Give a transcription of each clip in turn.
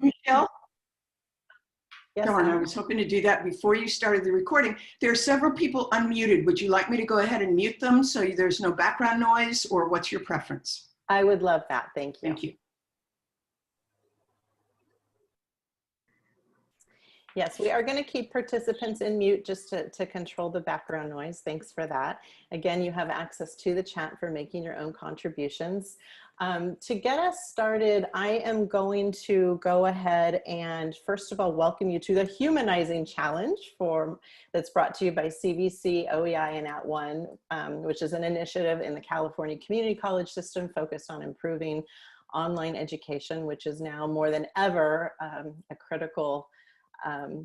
Michelle? Yes, Darn, I was hoping to do that before you started the recording. There are several people unmuted. Would you like me to go ahead and mute them so there's no background noise, or what's your preference? I would love that. Thank you. Thank you. Yes, we are going to keep participants in mute just to control the background noise. Thanks for that. Again, you have access to the chat for making your own contributions. To get us started, I am going to go ahead and first of all, welcome you to the Humanizing Challenge that's brought to you by CVC-OEI and @ONE, which is an initiative in the California Community College system focused on improving online education, which is now more than ever a critical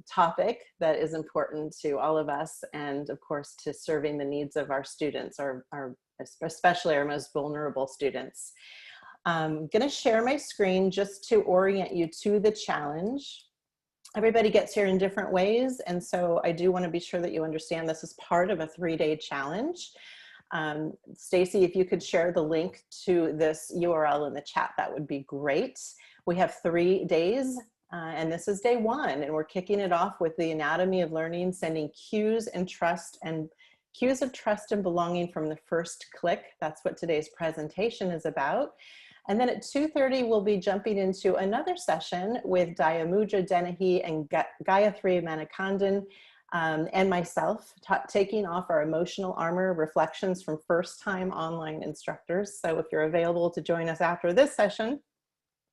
topic that is important to all of us, and of course to serving the needs of our students, especially our most vulnerable students. I'm going to share my screen just to orient you to the challenge. Everybody gets here in different ways, and so I do want to be sure that you understand this is part of a 3-day challenge. Stacy, if you could share the link to this URL in the chat, that would be great. We have 3 days. And this is day 1, and we're kicking it off with the anatomy of learning, sending cues of trust and belonging from the first click. That's what today's presentation is about. And then at 2:30, we'll be jumping into another session with Diamudra Dennehy and Gayatri Manikandan and myself, taking off our emotional armor, reflections from first-time online instructors. So if you're available to join us after this session,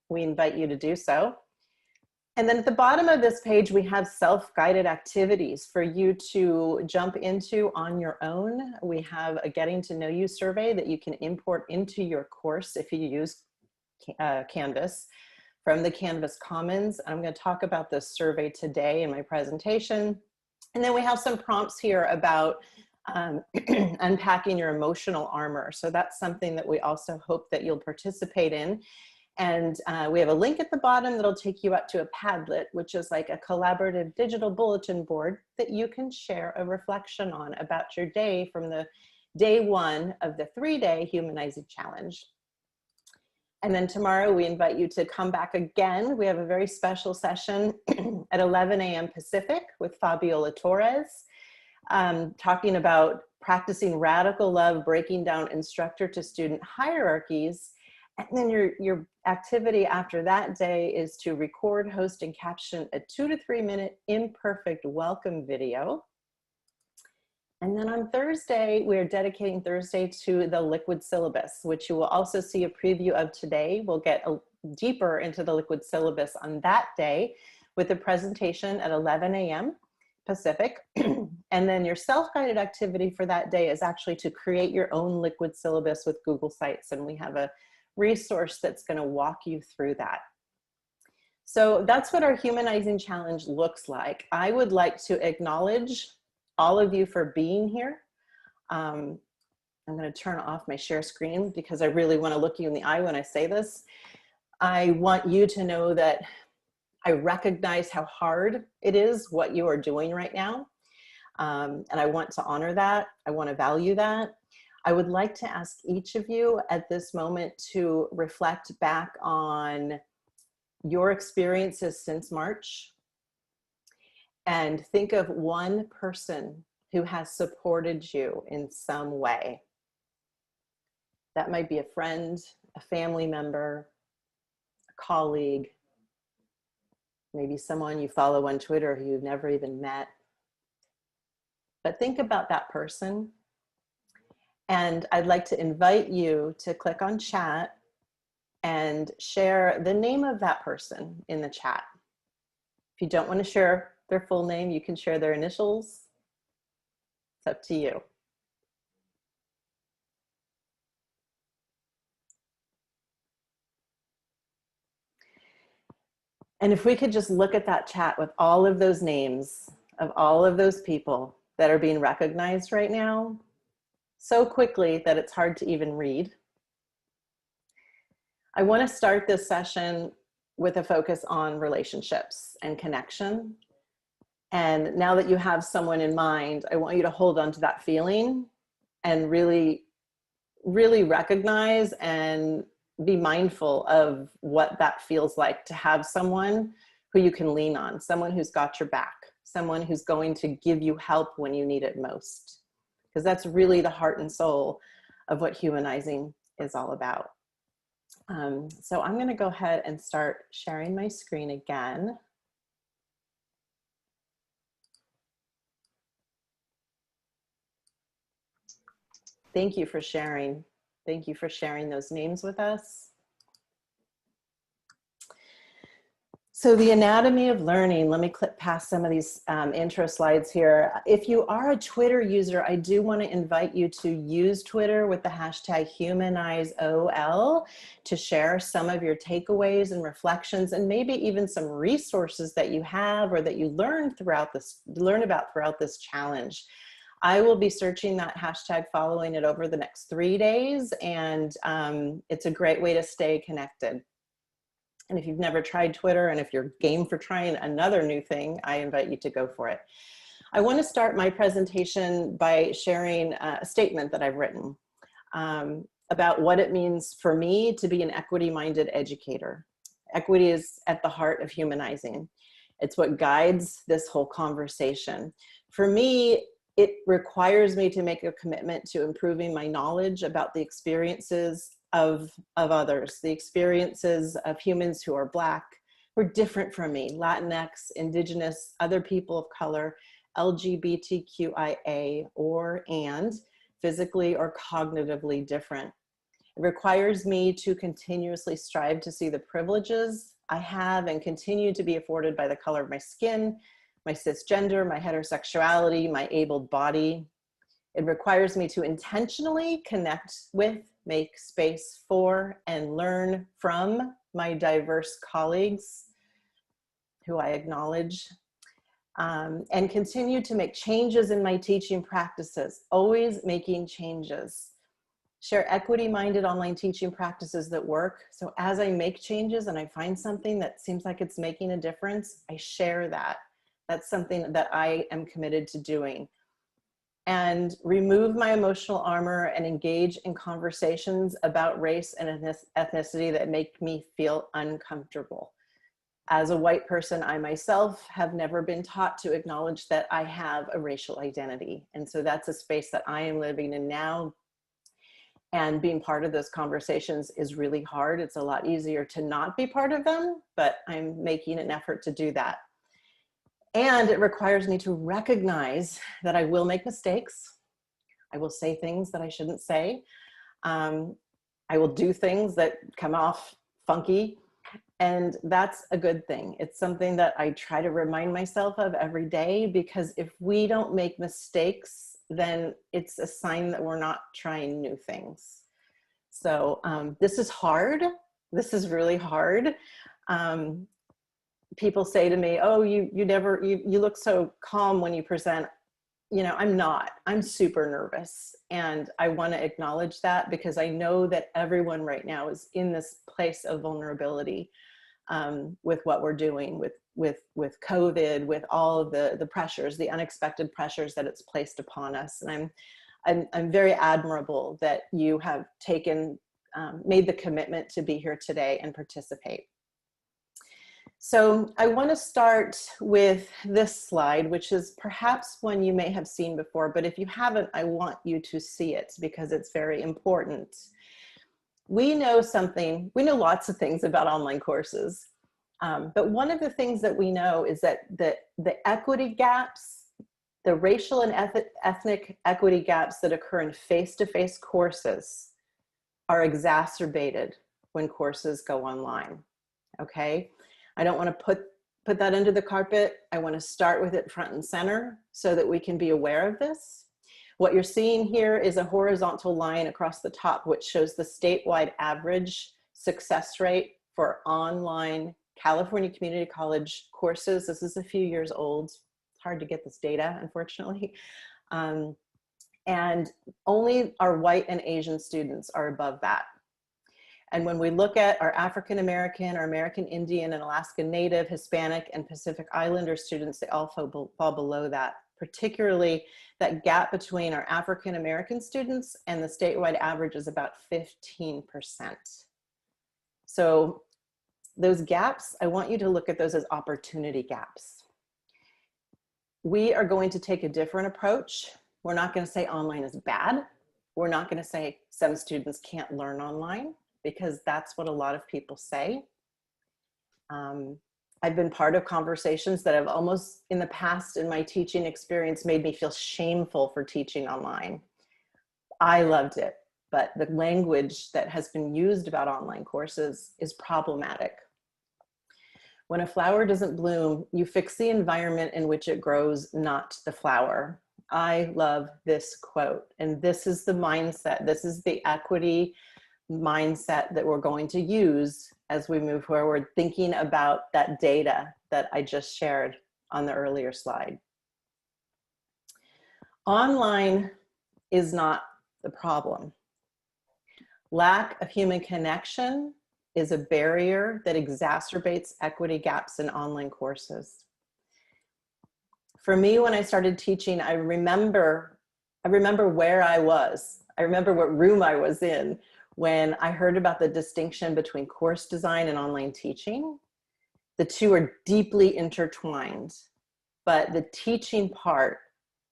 we invite you to do so. And then at the bottom of this page, we have self-guided activities for you to jump into on your own. We have a getting to know you survey that you can import into your course if you use Canvas from the Canvas Commons. I'm going to talk about this survey today in my presentation. And then we have some prompts here about unpacking your emotional armor. So that's something that we also hope that you'll participate in. And we have a link at the bottom that'll take you up to a Padlet, which is like a collaborative digital bulletin board that you can share a reflection on about your day from the day 1 of the 3-day Humanizing Challenge. And then tomorrow we invite you to come back again. We have a very special session at 11 a.m. Pacific with Fabiola Torres, talking about practicing radical love, breaking down instructor-to-student hierarchies. And then your activity after that day is to record, host, and caption a 2 to 3 minute imperfect welcome video. And then on Thursday, we're dedicating Thursday to the liquid syllabus, which you will also see a preview of today. We'll get deeper into the liquid syllabus on that day with a presentation at 11 a.m. Pacific. And then your self-guided activity for that day is actually to create your own liquid syllabus with Google Sites. And we have a resource that's going to walk you through that. So that's what our Humanizing Challenge looks like. I would like to acknowledge all of you for being here. I'm going to turn off my share screen because I really want to look you in the eye when I say this. I want you to know that I recognize how hard it is what you are doing right now. And I want to honor that. I want to value that. I would like to ask each of you at this moment to reflect back on your experiences since March and think of one person who has supported you in some way. That might be a friend, a family member, a colleague, maybe someone you follow on Twitter who you've never even met. But think about that person. And I'd like to invite you to click on chat and share the name of that person in the chat. If you don't want to share their full name, you can share their initials. It's up to you. And if we could just look at that chat with all of those names of all of those people that are being recognized right now, so quickly that it's hard to even read. I want to start this session with a focus on relationships and connection. And now that you have someone in mind, I want you to hold on to that feeling and really, really recognize and be mindful of what that feels like to have someone who you can lean on, someone who's got your back, someone who's going to give you help when you need it most. Because that's really the heart and soul of what humanizing is all about. So I'm going to go ahead and start sharing my screen again. Thank you for sharing. Thank you for sharing those names with us. So the anatomy of learning, let me click past some of these intro slides here. If you are a Twitter user, I do want to invite you to use Twitter with the hashtag HumanizeOL to share some of your takeaways and reflections, and maybe even some resources that you have or that you learn about throughout this challenge. I will be searching that hashtag, following it over the next 3 days, and it's a great way to stay connected. And if you've never tried Twitter, and if you're game for trying another new thing, I invite you to go for it. I want to start my presentation by sharing a statement that I've written about what it means for me to be an equity-minded educator. Equity is at the heart of humanizing. It's what guides this whole conversation. For me, it requires me to make a commitment to improving my knowledge about the experiences of others, the experiences of humans who are Black, who are different from me, Latinx, Indigenous, other people of color, LGBTQIA, and physically or cognitively different. It requires me to continuously strive to see the privileges I have and continue to be afforded by the color of my skin, my cisgender, my heterosexuality, my abled body. It requires me to intentionally connect with, make space for, and learn from my diverse colleagues who I acknowledge, and continue to make changes in my teaching practices, always making changes. Share equity-minded online teaching practices that work. So as I make changes and I find something that seems like it's making a difference, I share that. That's something that I am committed to doing. And remove my emotional armor and engage in conversations about race and ethnicity that make me feel uncomfortable. As a white person, I myself have never been taught to acknowledge that I have a racial identity. And so that's a space that I am living in now. And being part of those conversations is really hard. It's a lot easier to not be part of them, but I'm making an effort to do that. And it requires me to recognize that I will make mistakes. I will say things that I shouldn't say. I will do things that come off funky. And that's a good thing. It's something that I try to remind myself of every day, because if we don't make mistakes, then it's a sign that we're not trying new things. So this is hard. This is really hard. People say to me, oh, you look so calm when you present. You know, I'm not. I'm super nervous. And I want to acknowledge that, because I know that everyone right now is in this place of vulnerability with what we're doing with COVID, with all of the pressures, the unexpected pressures that it's placed upon us. And I'm very admirable that you have made the commitment to be here today and participate. So I want to start with this slide, which is perhaps one you may have seen before, but if you haven't, I want you to see it because it's very important. We know lots of things about online courses, but one of the things that we know is that the equity gaps, the racial and ethnic equity gaps that occur in face-to-face courses are exacerbated when courses go online, okay? I don't want to put that under the carpet. I want to start with it front and center so that we can be aware of this. What you're seeing here is a horizontal line across the top, which shows the statewide average success rate for online California Community College courses. This is a few years old. It's hard to get this data, unfortunately. And only our white and Asian students are above that. And when we look at our African American, our American Indian and Alaska Native, Hispanic, and Pacific Islander students, they all fall below that. Particularly, that gap between our African American students and the statewide average is about 15%. So those gaps, I want you to look at those as opportunity gaps. We are going to take a different approach. We're not going to say online is bad. We're not going to say some students can't learn online, because that's what a lot of people say. I've been part of conversations that have almost in the past in my teaching experience made me feel shameful for teaching online. I loved it, but the language that has been used about online courses is problematic. When a flower doesn't bloom, you fix the environment in which it grows, not the flower. I love this quote, and this is the mindset, this is the equity mindset that we're going to use as we move forward, thinking about that data that I just shared on the earlier slide. Online is not the problem. Lack of human connection is a barrier that exacerbates equity gaps in online courses. For me, when I started teaching, I remember where I was. I remember what room I was in when I heard about the distinction between course design and online teaching. The two are deeply intertwined, but the teaching part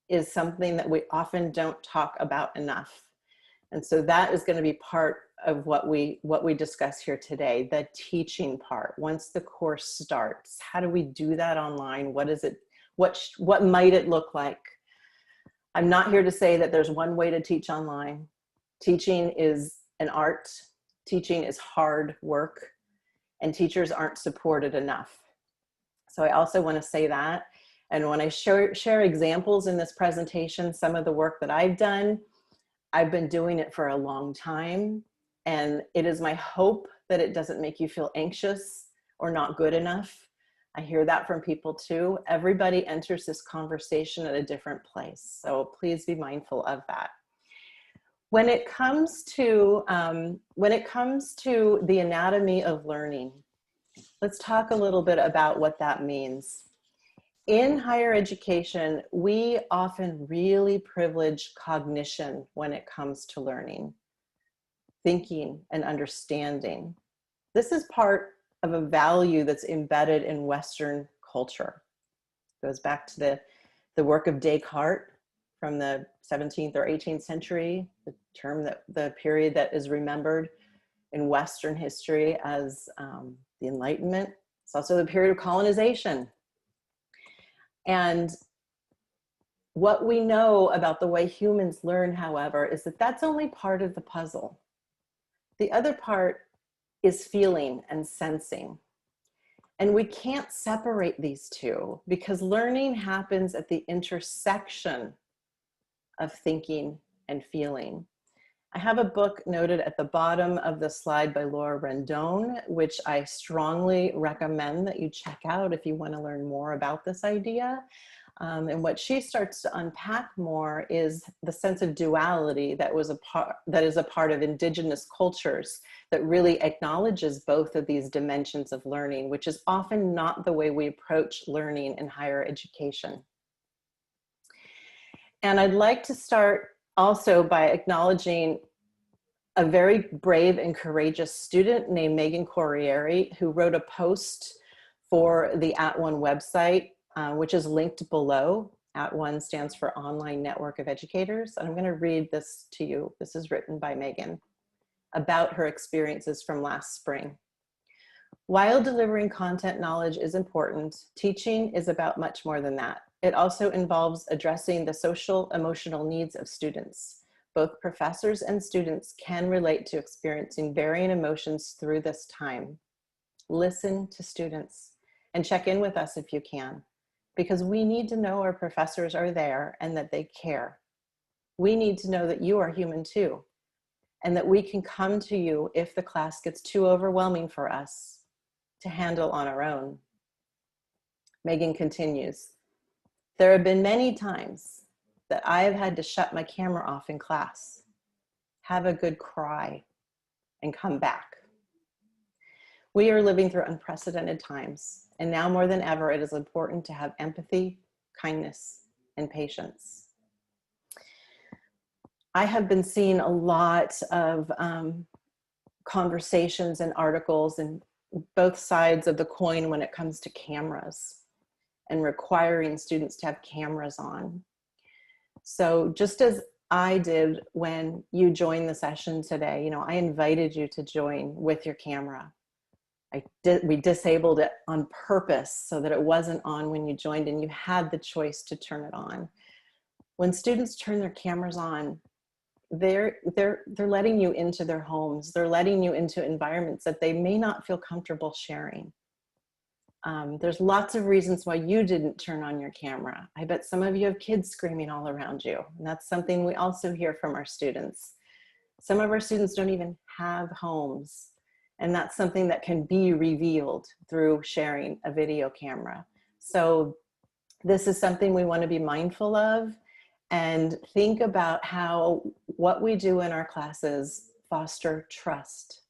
is something that we often don't talk about enough. And so that is going to be part of what we discuss here today, the teaching part. Once the course starts, how do we do that online? What is it? What might it look like? I'm not here to say that there's one way to teach online. Teaching is an art. Teaching is hard work, and teachers aren't supported enough. So I also want to say that. And when I share examples in this presentation, some of the work that I've done, I've been doing it for a long time, and it is my hope that it doesn't make you feel anxious or not good enough. I hear that from people too. Everybody enters this conversation at a different place, so please be mindful of that. When it comes to the anatomy of learning, let's talk a little bit about what that means. In higher education, we often really privilege cognition when it comes to learning, thinking, and understanding. This is part of a value that's embedded in Western culture. It goes back to the work of Descartes from the 17th or 18th century, the period that is remembered in Western history as the Enlightenment. It's also the period of colonization. And what we know about the way humans learn, however, is that that's only part of the puzzle. The other part is feeling and sensing. And we can't separate these two, because learning happens at the intersection of thinking and feeling. I have a book noted at the bottom of the slide by Laura Rendon, which I strongly recommend that you check out if you want to learn more about this idea. And what she starts to unpack more is the sense of duality that is a part of indigenous cultures that really acknowledges both of these dimensions of learning, which is often not the way we approach learning in higher education. And I'd like to start also by acknowledging a very brave and courageous student named Megan Corriere, who wrote a post for the @ONE website, which is linked below. @ONE stands for Online Network of Educators. And I'm going to read this to you. This is written by Megan about her experiences from last spring. While delivering content knowledge is important, teaching is about much more than that. It also involves addressing the social, emotional needs of students. Both professors and students can relate to experiencing varying emotions through this time. Listen to students and check in with us if you can, because we need to know our professors are there and that they care. We need to know that you are human too, and that we can come to you if the class gets too overwhelming for us to handle on our own. Megan continues, there have been many times that I have had to shut my camera off in class, have a good cry, and come back. We are living through unprecedented times, and now more than ever, it is important to have empathy, kindness, and patience. I have been seeing a lot of conversations and articles and both sides of the coin when it comes to cameras and requiring students to have cameras on. So just as I did when you joined the session today, you know, I invited you to join with your camera. We disabled it on purpose so that it wasn't on when you joined and you had the choice to turn it on. When students turn their cameras on, they're letting you into their homes. They're letting you into environments that they may not feel comfortable sharing. There's lots of reasons why you didn't turn on your camera. I bet some of you have kids screaming all around you. And that's something we also hear from our students. Some of our students don't even have homes. And that's something that can be revealed through sharing a video camera. So this is something we want to be mindful of and think about how what we do in our classes foster trust.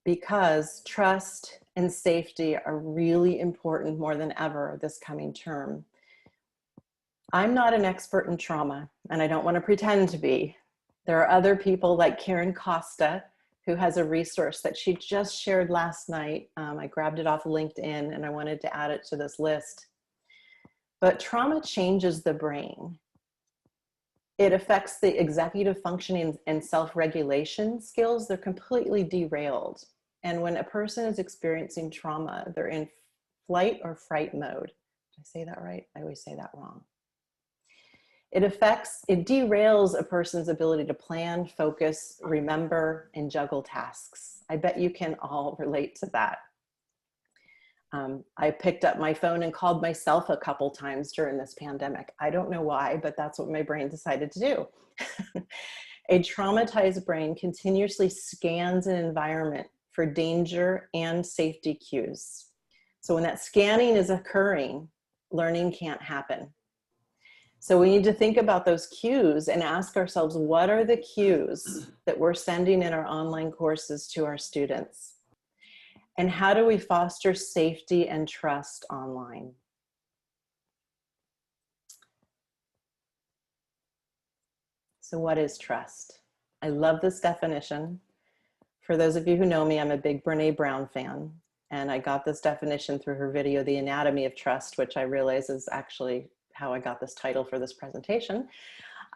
Because trust and safety are really important more than ever this coming term. I'm not an expert in trauma, and I don't want to pretend to be. There are other people like Karen Costa, who has a resource that she just shared last night. I grabbed it off LinkedIn and I wanted to add it to this list. But trauma changes the brain. It affects the executive functioning and self-regulation skills. They're completely derailed. And when a person is experiencing trauma, they're in flight or fright mode. Did I say that right? I always say that wrong. It derails a person's ability to plan, focus, remember, and juggle tasks. I bet you can all relate to that. I picked up my phone and called myself a couple times during this pandemic. I don't know why, but that's what my brain decided to do. A traumatized brain continuously scans an environment for danger and safety cues. So when that scanning is occurring, learning can't happen. So we need to think about those cues and ask ourselves, what are the cues that we're sending in our online courses to our students? And how do we foster safety and trust online? So what is trust? I love this definition. For those of you who know me, I'm a big Brené Brown fan. And I got this definition through her video, The Anatomy of Trust, which I realize is actually how I got this title for this presentation.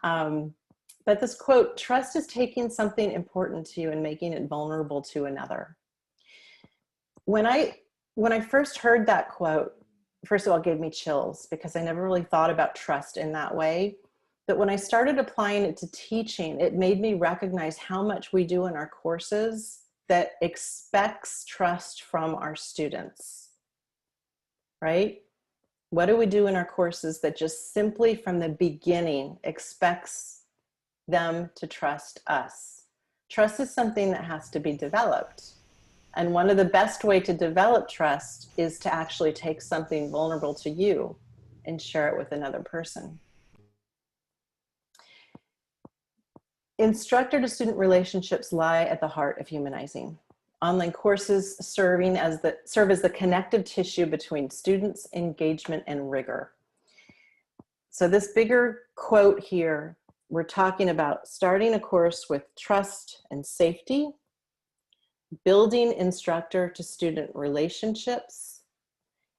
But this quote, trust is taking something important to you and making it vulnerable to another. When I first heard that quote, first of all, it gave me chills because I never really thought about trust in that way. But when I started applying it to teaching, it made me recognize how much we do in our courses that expects trust from our students, right? What do we do in our courses that just simply from the beginning expects them to trust us? Trust is something that has to be developed. And one of the best way to develop trust is to actually take something vulnerable to you and share it with another person. Instructor-to-student relationships lie at the heart of humanizing. Online courses serve as the connective tissue between students, engagement, and rigor. So this bigger quote here, we're talking about starting a course with trust and safety, building instructor-to-student relationships,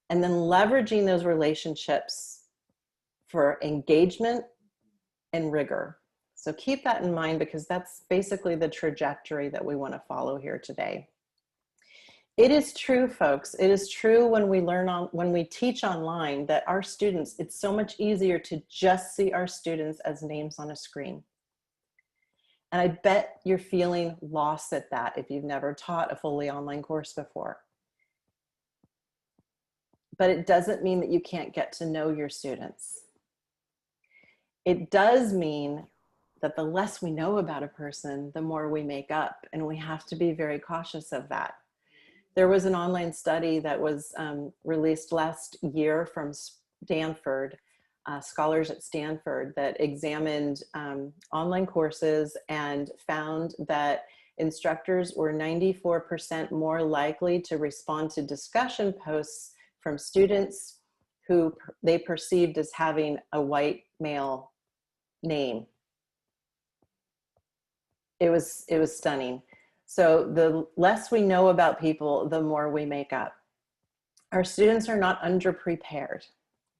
and then leveraging those relationships for engagement and rigor. So keep that in mind because that's basically the trajectory that we want to follow here today. It is true, folks. It is true when we teach online that our students, it's so much easier to just see our students as names on a screen. And I bet you're feeling lost at that if you've never taught a fully online course before. But it doesn't mean that you can't get to know your students. It does mean that the less we know about a person, the more we make up, and we have to be very cautious of that. There was an online study that was released last year from Stanford, scholars at Stanford, that examined online courses and found that instructors were 94% more likely to respond to discussion posts from students who they perceived as having a white male name. It was stunning. So the less we know about people, the more we make up. Our students are not underprepared.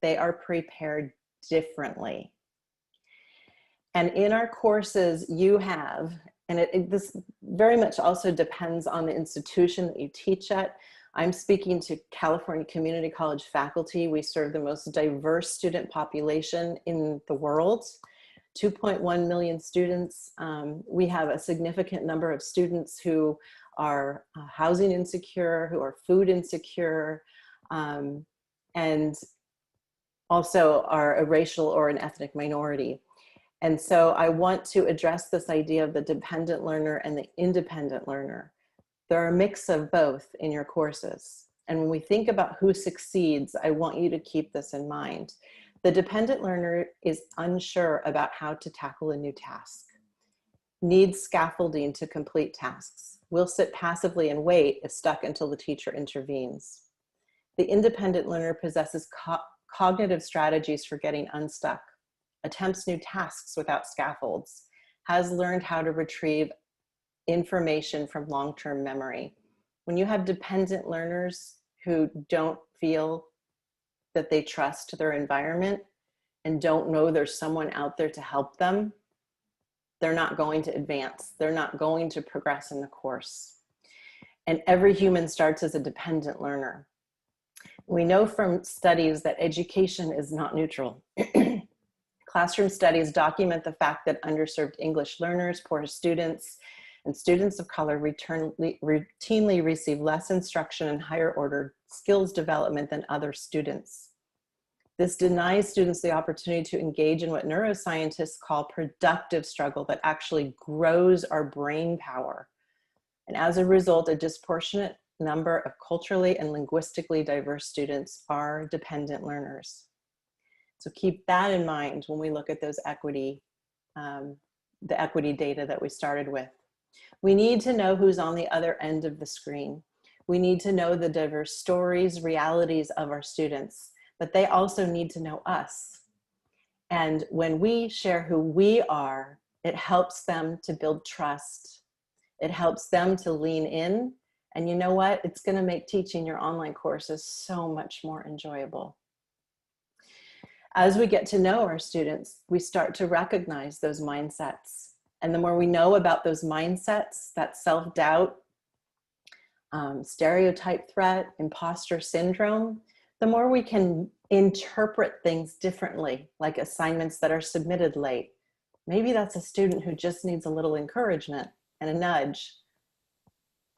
They are prepared differently. And in our courses you have, and this very much also depends on the institution that you teach at. I'm speaking to California Community College faculty. We serve the most diverse student population in the world, 2.1 million students. We have a significant number of students who are housing insecure, who are food insecure, and also are a racial or an ethnic minority. And so I want to address this idea of the dependent learner and the independent learner. There are a mix of both in your courses. And when we think about who succeeds, I want you to keep this in mind. The dependent learner is unsure about how to tackle a new task, needs scaffolding to complete tasks, will sit passively and wait if stuck until the teacher intervenes. The independent learner possesses cognitive strategies for getting unstuck, attempts new tasks without scaffolds, has learned how to retrieve information from long-term memory. When you have dependent learners who don't feel that they trust their environment and don't know there's someone out there to help them, they're not going to advance. They're not going to progress in the course. And every human starts as a dependent learner. We know from studies that education is not neutral. Classroom studies document the fact that underserved English learners, poor students, and students of color routinely receive less instruction and higher order skills development than other students. This denies students the opportunity to engage in what neuroscientists call productive struggle that actually grows our brain power. And as a result, a disproportionate number of culturally and linguistically diverse students are dependent learners. So keep that in mind when we look at those equity, the equity data that we started with. We need to know who's on the other end of the screen. We need to know the diverse stories, realities of our students, but they also need to know us. And when we share who we are, it helps them to build trust. It helps them to lean in. And you know what? It's going to make teaching your online courses so much more enjoyable. As we get to know our students, we start to recognize those mindsets. And the more we know about those mindsets, that self-doubt, stereotype threat, imposter syndrome, the more we can interpret things differently, like assignments that are submitted late. Maybe that's a student who just needs a little encouragement and a nudge.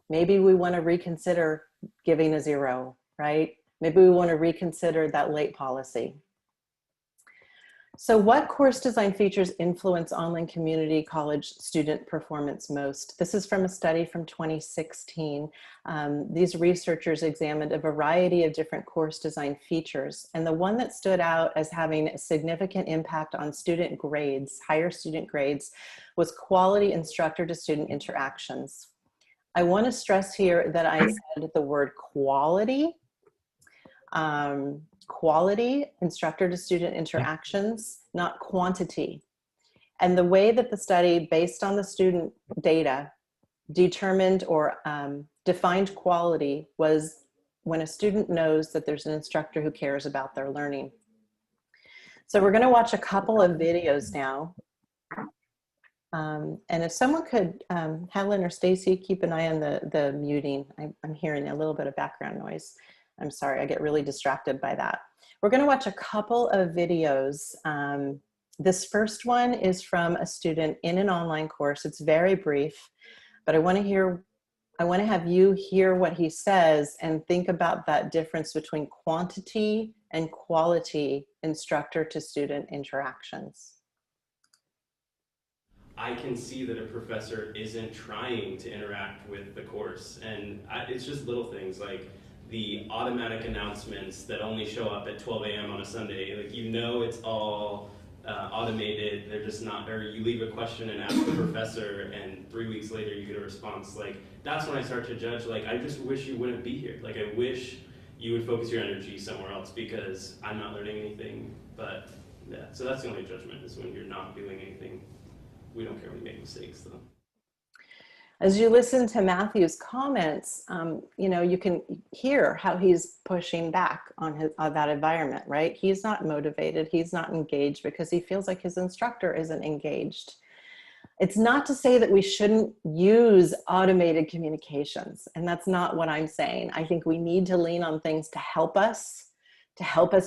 Maybe we want to reconsider giving a 0, right? Maybe we want to reconsider that late policy. So what course design features influence online community college student performance most? This is from a study from 2016. These researchers examined a variety of different course design features, and the one that stood out as having a significant impact on student grades, higher student grades, was quality instructor-to-student interactions. I want to stress here that I said the word quality. Quality, instructor-to-student interactions, not quantity. And the way that the study, based on the student data, determined or defined quality was when a student knows that there's an instructor who cares about their learning. So we're going to watch a couple of videos now. And if someone could, Helen or Stacy, keep an eye on the muting. I'm hearing a little bit of background noise. I'm sorry, I get really distracted by that. We're going to watch a couple of videos. This first one is from a student in an online course. It's very brief, but I want to have you hear what he says and think about that difference between quantity and quality instructor-to-student interactions. I can see that a professor isn't trying to interact with the course, and it's just little things like the automatic announcements that only show up at 12 a.m. on a Sunday. Like, you know, it's all automated. They're just not, or you leave a question and ask the professor and 3 weeks later you get a response. Like, that's when I start to judge, like, I just wish you wouldn't be here. Like, I wish you would focus your energy somewhere else because I'm not learning anything. But yeah, so that's the only judgment, is when you're not doing anything. We don't care when you make mistakes though. As you listen to Matthew's comments, you know, you can hear how he's pushing back on that environment, right? He's not motivated, he's not engaged because he feels like his instructor isn't engaged. It's not to say that we shouldn't use automated communications, and that's not what I'm saying. I think we need to lean on things to help us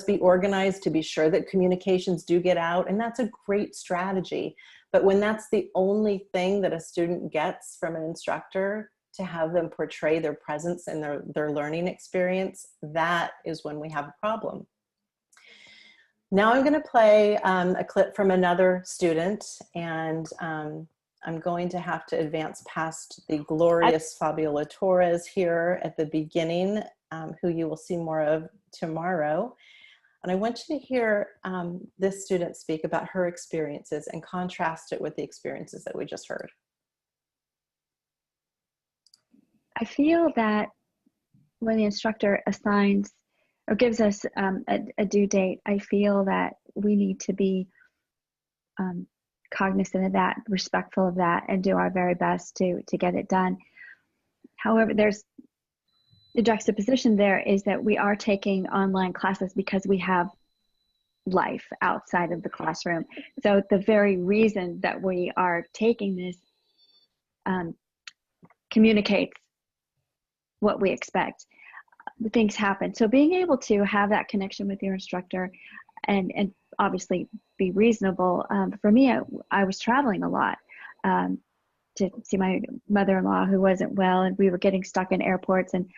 be organized, to be sure that communications do get out, and that's a great strategy. But when that's the only thing that a student gets from an instructor, to have them portray their presence and their learning experience, that is when we have a problem. Now I'm going to play a clip from another student, and I'm going to have to advance past the glorious Fabiola Torres here at the beginning, who you will see more of tomorrow. And I want you to hear this student speak about her experiences and contrast it with the experiences that we just heard. I feel that when the instructor assigns or gives us a due date, I feel that we need to be cognizant of that, respectful of that, and do our very best to get it done. However, there's the juxtaposition there is that we are taking online classes because we have life outside of the classroom. So the very reason that we are taking this communicates what we expect. Things happen. So being able to have that connection with your instructor and obviously be reasonable. For me, I was traveling a lot to see my mother-in-law who wasn't well, and we were getting stuck in airports, and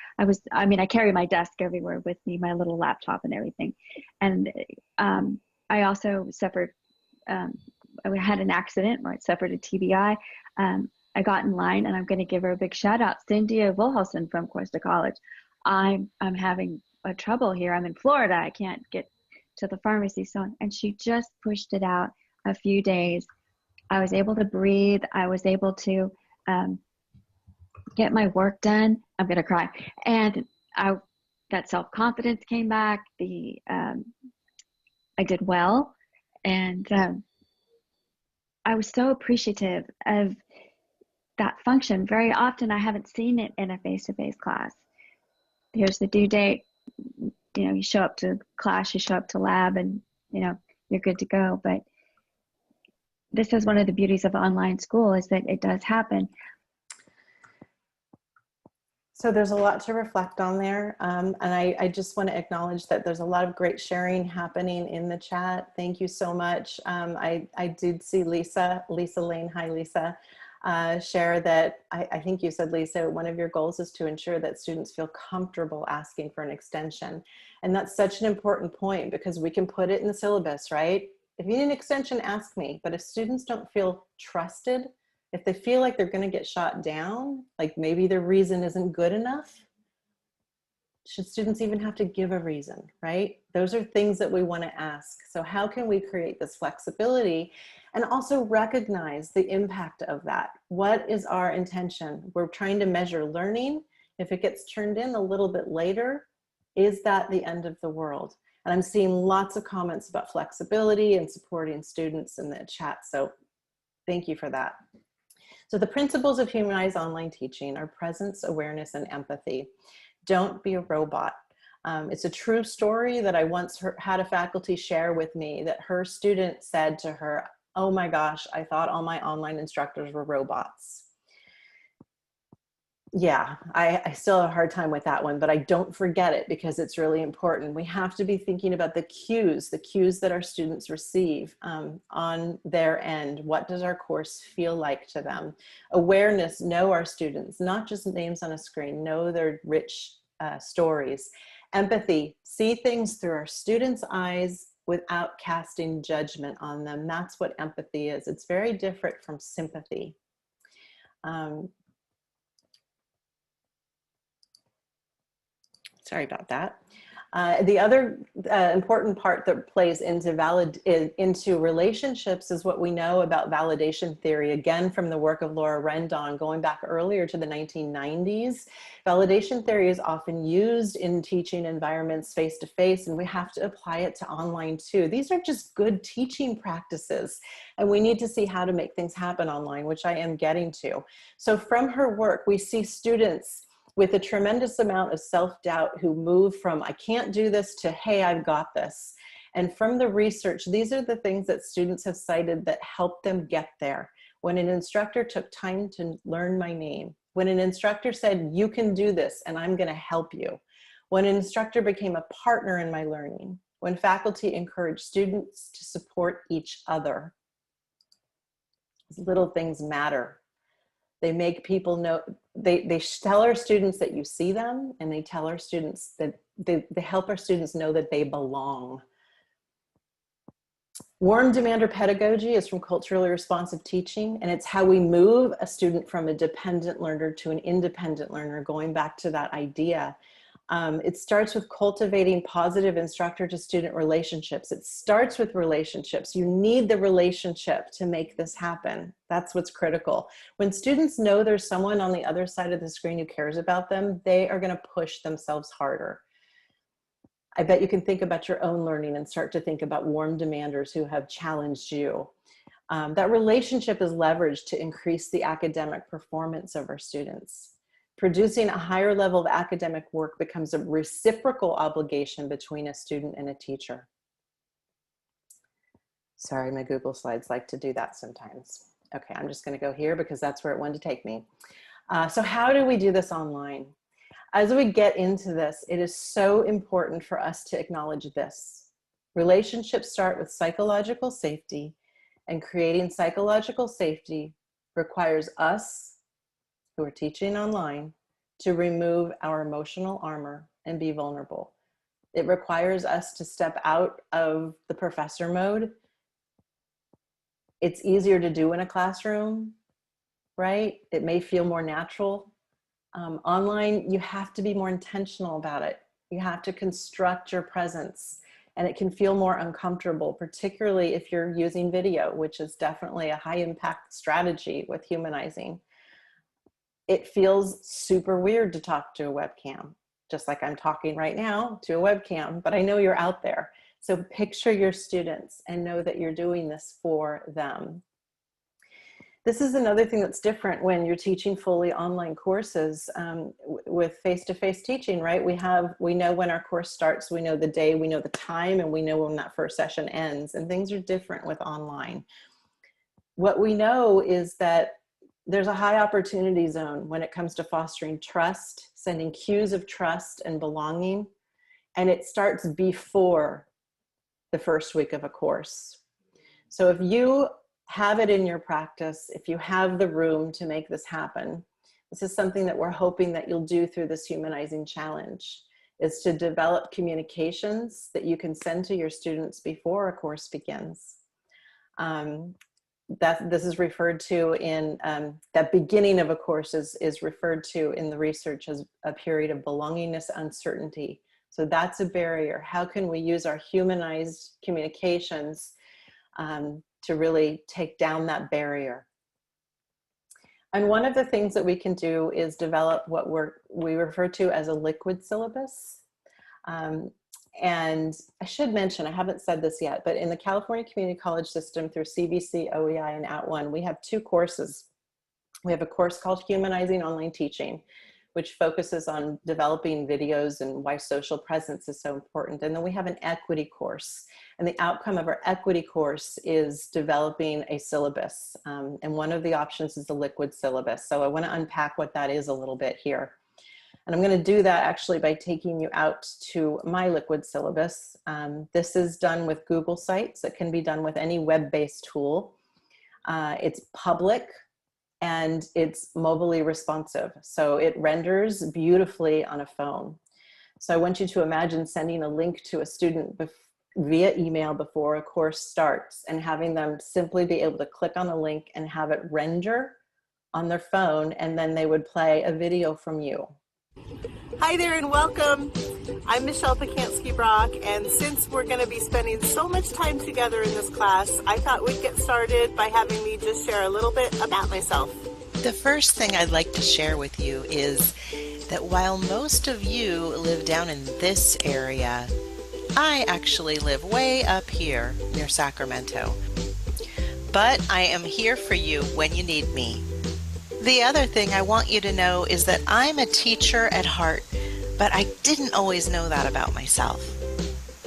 I carry my desk everywhere with me, my little laptop and everything. And I also suffered, I had an accident where I suffered a TBI. I got in line, and I'm going to give her a big shout out, Cynthia Volhausen from Costa College. I'm having a trouble here. I'm in Florida. I can't get to the pharmacy. And she just pushed it out a few days. I was able to breathe. I was able to get my work done. I'm going to cry. And that self-confidence came back. I did well. And I was so appreciative of that function. Very often I haven't seen it in a face-to-face class. Here's the due date, you show up to class, you show up to lab, and you're good to go. But this is one of the beauties of online school, is that it does happen. So there's a lot to reflect on there. And I just want to acknowledge that there's a lot of great sharing happening in the chat. Thank you so much. I did see Lisa Lane, hi Lisa, share that I think you said, Lisa, one of your goals is to ensure that students feel comfortable asking for an extension. And that's such an important point, because we can put it in the syllabus, right? If you need an extension, ask me. But if students don't feel trusted, if they feel like they're going to get shot down, like maybe their reason isn't good enough, should students even have to give a reason, right? Those are things that we want to ask. So how can we create this flexibility and also recognize the impact of that? What is our intention? We're trying to measure learning. If it gets turned in a little bit later, is that the end of the world? And I'm seeing lots of comments about flexibility and supporting students in the chat. So thank you for that. So the principles of humanized online teaching are presence, awareness, and empathy. Don't be a robot. It's a true story that I once had a faculty share with me, that her student said to her, "Oh my gosh, I thought all my online instructors were robots." Yeah, I still have a hard time with that one, but I don't forget it because it's really important. We have to be thinking about the cues that our students receive on their end. What does our course feel like to them? Awareness, know our students, not just names on a screen, know their rich stories. Empathy, see things through our students' eyes without casting judgment on them. That's what empathy is. It's very different from sympathy. Sorry about that. The other important part that plays into relationships is what we know about validation theory, again, from the work of Laura Rendon, going back earlier to the 1990s. Validation theory is often used in teaching environments face-to-face, and we have to apply it to online too. These are just good teaching practices, and we need to see how to make things happen online, which I am getting to. So from her work, we see students with a tremendous amount of self-doubt who move from, I can't do this, to, hey, I've got this. And from the research, these are the things that students have cited that help them get there. When an instructor took time to learn my name, when an instructor said, you can do this and I'm gonna help you, when an instructor became a partner in my learning, when faculty encouraged students to support each other. These little things matter. They make people know, they tell our students that you see them, and they tell our students that they help our students know that they belong. Warm demander pedagogy is from culturally responsive teaching, and it's how we move a student from a dependent learner to an independent learner, going back to that idea. It starts with cultivating positive instructor to student relationships. It starts with relationships. You need the relationship to make this happen. That's what's critical. When students know there's someone on the other side of the screen who cares about them, they are going to push themselves harder. I bet you can think about your own learning and start to think about warm demanders who have challenged you. That relationship is leveraged to increase the academic performance of our students. Producing a higher level of academic work becomes a reciprocal obligation between a student and a teacher. Sorry, my Google Slides like to do that sometimes. Okay, I'm just gonna go here because that's where it wanted to take me. So how do we do this online? As we get into this, it is so important for us to acknowledge this. Relationships start with psychological safety, and creating psychological safety requires us, who are teaching online, to remove our emotional armor and be vulnerable. It requires us to step out of the professor mode. It's easier to do in a classroom, right? It may feel more natural. Online, you have to be more intentional about it. You have to construct your presence, and it can feel more uncomfortable, particularly if you're using video, which is definitely a high impact strategy with humanizing. It feels super weird to talk to a webcam, just like I'm talking right now to a webcam, but I know you're out there. So picture your students and know that you're doing this for them. This is another thing that's different when you're teaching fully online courses with face-to-face teaching, right? We know when our course starts, we know the day, we know the time, and we know when that first session ends, and things are different with online. What we know is that there's a high opportunity zone when it comes to fostering trust, sending cues of trust and belonging, and it starts before the first week of a course. So if you have it in your practice, if you have the room to make this happen, this is something that we're hoping that you'll do through this Humanizing Challenge, is to develop communications that you can send to your students before a course begins. This is referred to in, that beginning of a course is referred to in the research as a period of belongingness uncertainty. So that's a barrier. How can we use our humanized communications to really take down that barrier? And one of the things that we can do is develop what we refer to as a liquid syllabus. And I should mention, I haven't said this yet, but in the California Community College system through CVC-OEI and @ONE, we have two courses. We have a course called Humanizing Online Teaching, which focuses on developing videos and why social presence is so important. And then we have an equity course. And the outcome of our equity course is developing a syllabus. And one of the options is the liquid syllabus. So I want to unpack what that is a little bit here. And I'm going to do that actually by taking you out to my liquid syllabus. This is done with Google Sites. It can be done with any web-based tool. It's public and it's mobilely responsive. So it renders beautifully on a phone. So I want you to imagine sending a link to a student via email before a course starts and having them simply be able to click on the link and have it render on their phone, and then they would play a video from you. Hi there and welcome. I'm Michelle Pacansky-Brock, and since we're going to be spending so much time together in this class, I thought we'd get started by having me just share a little bit about myself. The first thing I'd like to share with you is that while most of you live down in this area, I actually live way up here near Sacramento. But I am here for you when you need me. The other thing I want you to know is that I'm a teacher at heart, but I didn't always know that about myself.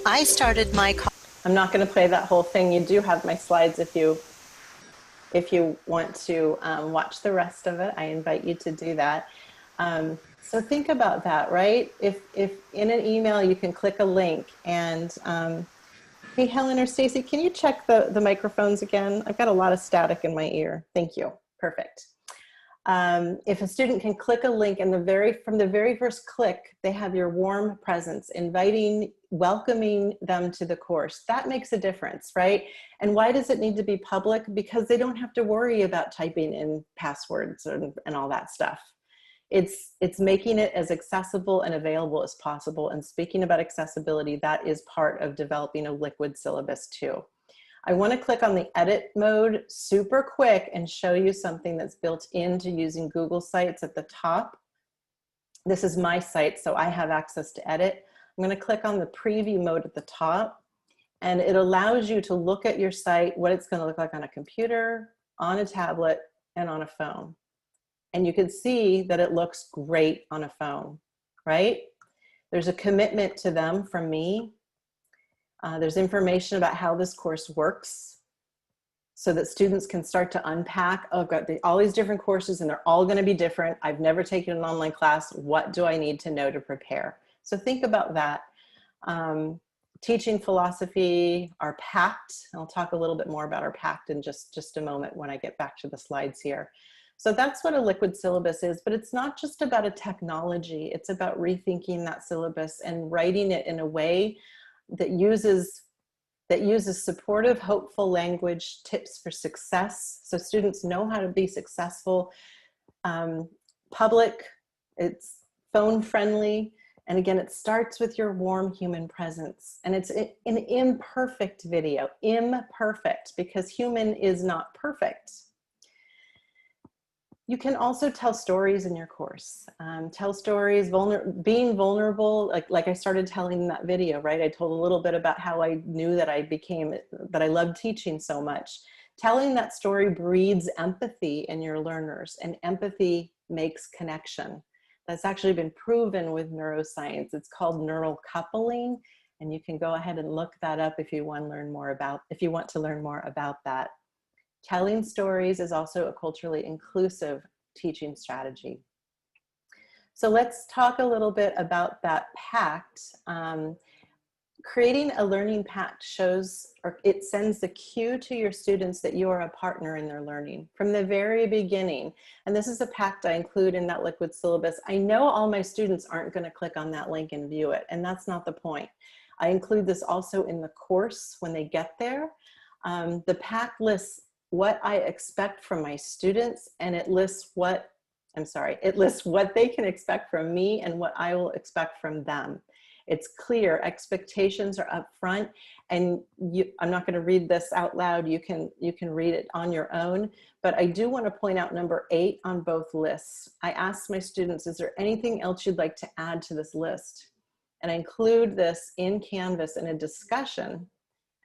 I started my... I'm not going to play that whole thing. You do have my slides if you want to watch the rest of it. I invite you to do that. So think about that, right? If in an email you can click a link and, hey, Helen or Stacy, can you check the microphones again? I've got a lot of static in my ear. Thank you. Perfect. If a student can click a link and from the very first click, they have your warm presence, inviting, welcoming them to the course. That makes a difference, right? And why does it need to be public? Because they don't have to worry about typing in passwords and all that stuff. It's making it as accessible and available as possible. And speaking about accessibility, that is part of developing a liquid syllabus too. I want to click on the edit mode super quick and show you something that's built into using Google Sites at the top. This is my site, so I have access to edit. I'm going to click on the preview mode at the top, and it allows you to look at your site, what it's going to look like on a computer, on a tablet, and on a phone. And you can see that it looks great on a phone, right? There's a commitment to them from me. There's information about how this course works so that students can start to unpack, oh, I've got all these different courses and they're all going to be different. I've never taken an online class. What do I need to know to prepare? So think about that. Teaching philosophy, our Pact. I'll talk a little bit more about our Pact in just a moment when I get back to the slides here. So that's what a liquid syllabus is, but it's not just about a technology. It's about rethinking that syllabus and writing it in a way that uses supportive, hopeful language, tips for success, so students know how to be successful, public, it's phone friendly, and again, it starts with your warm human presence, and it's an imperfect video, imperfect, because human is not perfect. You can also tell stories in your course. Tell stories, being vulnerable, like I started telling in that video, right? I told a little bit about how I knew that I loved teaching so much. Telling that story breeds empathy in your learners, and empathy makes connection. That's actually been proven with neuroscience. It's called neural coupling, and you can go ahead and look that up if you want to learn more about that. Telling stories is also a culturally inclusive teaching strategy. So let's talk a little bit about that Pact. Creating a learning pact it sends the cue to your students that you are a partner in their learning from the very beginning. And this is a pact I include in that liquid syllabus. I know all my students aren't going to click on that link and view it, and that's not the point. I include this also in the course when they get there. The pact lists what I expect from my students, and it lists what they can expect from me and what I will expect from them. It's clear, expectations are up front, and I'm not going to read this out loud. You can read it on your own, but I do want to point out number 8 on both lists. I asked my students, is there anything else you'd like to add to this list? And I include this in Canvas in a discussion.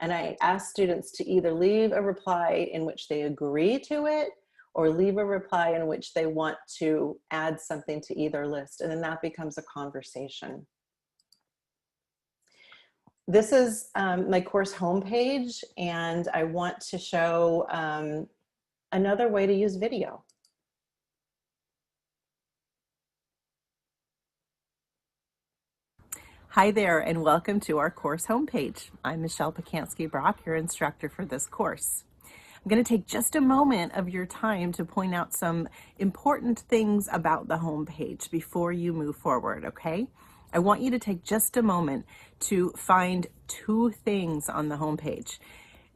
And I ask students to either leave a reply in which they agree to it or leave a reply in which they want to add something to either list. And then that becomes a conversation. This is my course homepage, and I want to show another way to use video. Hi there, and welcome to our course homepage. I'm Michelle Pacansky-Brock, your instructor for this course. I'm going to take just a moment of your time to point out some important things about the homepage before you move forward, okay? I want you to take just a moment to find 2 things on the homepage: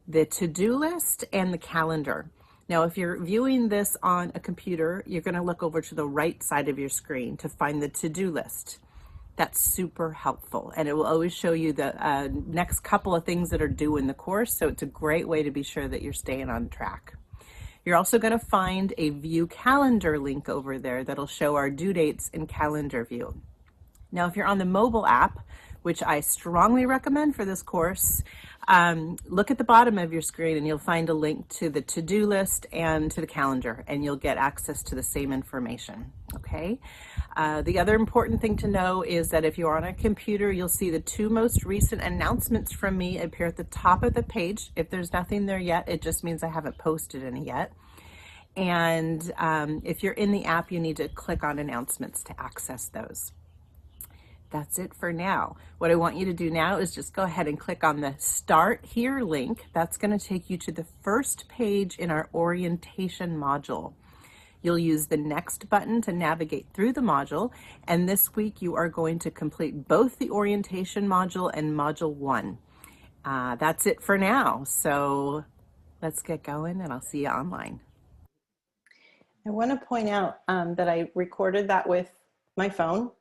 the to-do list and the calendar. Now, if you're viewing this on a computer, you're going to look over to the right side of your screen to find the to-do list. That's super helpful, and it will always show you the next couple of things that are due in the course, so it's a great way to be sure that you're staying on track. You're also going to find a view calendar link over there that'll show our due dates in calendar view. Now, if you're on the mobile app, which I strongly recommend for this course, look at the bottom of your screen and you'll find a link to the to-do list and to the calendar, and you'll get access to the same information, okay? The other important thing to know is that if you're on a computer, you'll see the 2 most recent announcements from me appear at the top of the page. If there's nothing there yet, it just means I haven't posted any yet. And if you're in the app, you need to click on announcements to access those. That's it for now. What I want you to do now is just go ahead and click on the Start Here link. That's going to take you to the first page in our orientation module. You'll use the Next button to navigate through the module, and this week you are going to complete both the orientation module and module 1. That's it for now, so let's get going and I'll see you online. I want to point out that I recorded that with my phone.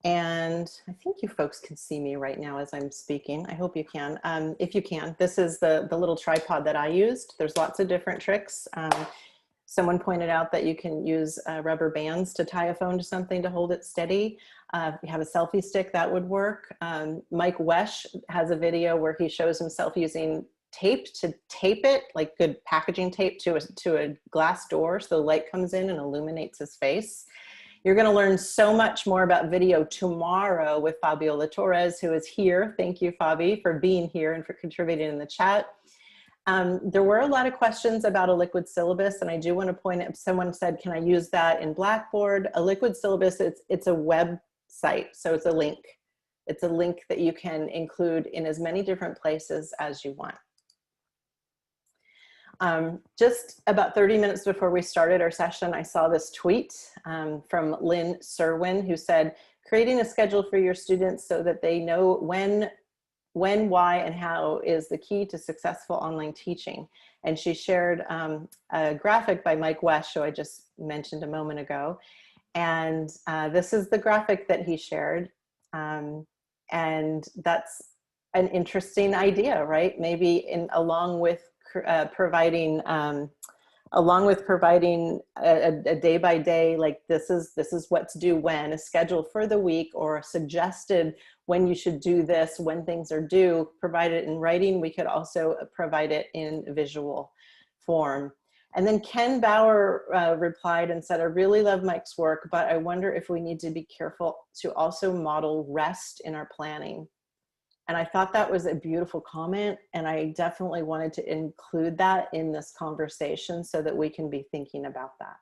And I think you folks can see me right now as I'm speaking. I hope you can. If you can, this is the little tripod that I used. There's lots of different tricks. Someone pointed out that you can use rubber bands to tie a phone to something to hold it steady. If you have a selfie stick, that would work. Mike Wesh has a video where he shows himself using tape to tape it, like good packaging tape, to a glass door so the light comes in and illuminates his face. You're going to learn so much more about video tomorrow with Fabiola Torres, who is here. Thank you, Fabi, for being here and for contributing in the chat. There were a lot of questions about a liquid syllabus, and I do want to point out, someone said, can I use that in Blackboard? A liquid syllabus, it's a website, so it's a link. It's a link that you can include in as many different places as you want. Just about 30 minutes before we started our session, I saw this tweet from Lynn Serwin, who said, creating a schedule for your students so that they know when, why, and how is the key to successful online teaching. And she shared a graphic by Mike Wesh, who I just mentioned a moment ago. And this is the graphic that he shared. And that's an interesting idea, right? Maybe along with providing a day-by-day, like this is what's due when, a schedule for the week, or a suggested when you should do this, when things are due, provide it in writing. We could also provide it in visual form. And then Ken Bauer replied and said, I really love Mike's work, but I wonder if we need to be careful to also model rest in our planning. And I thought that was a beautiful comment, and I definitely wanted to include that in this conversation so that we can be thinking about that.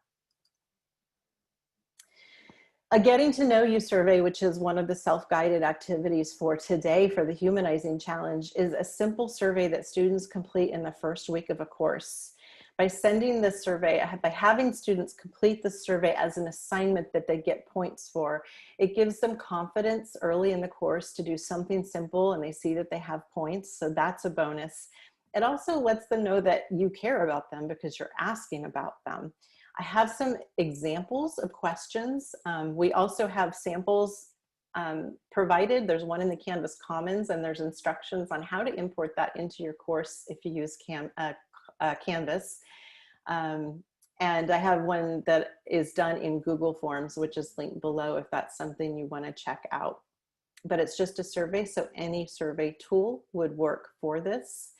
A Getting to Know You survey, which is one of the self-guided activities for today for the Humanizing Challenge, is a simple survey that students complete in the first week of a course. By sending this survey, by having students complete the survey as an assignment that they get points for, it gives them confidence early in the course to do something simple, and they see that they have points, so that's a bonus. It also lets them know that you care about them because you're asking about them. I have some examples of questions. We also have samples provided. There's one in the Canvas Commons, and there's instructions on how to import that into your course if you use Canvas. And I have one that is done in Google Forms, which is linked below if that's something you want to check out. But it's just a survey, so any survey tool would work for this.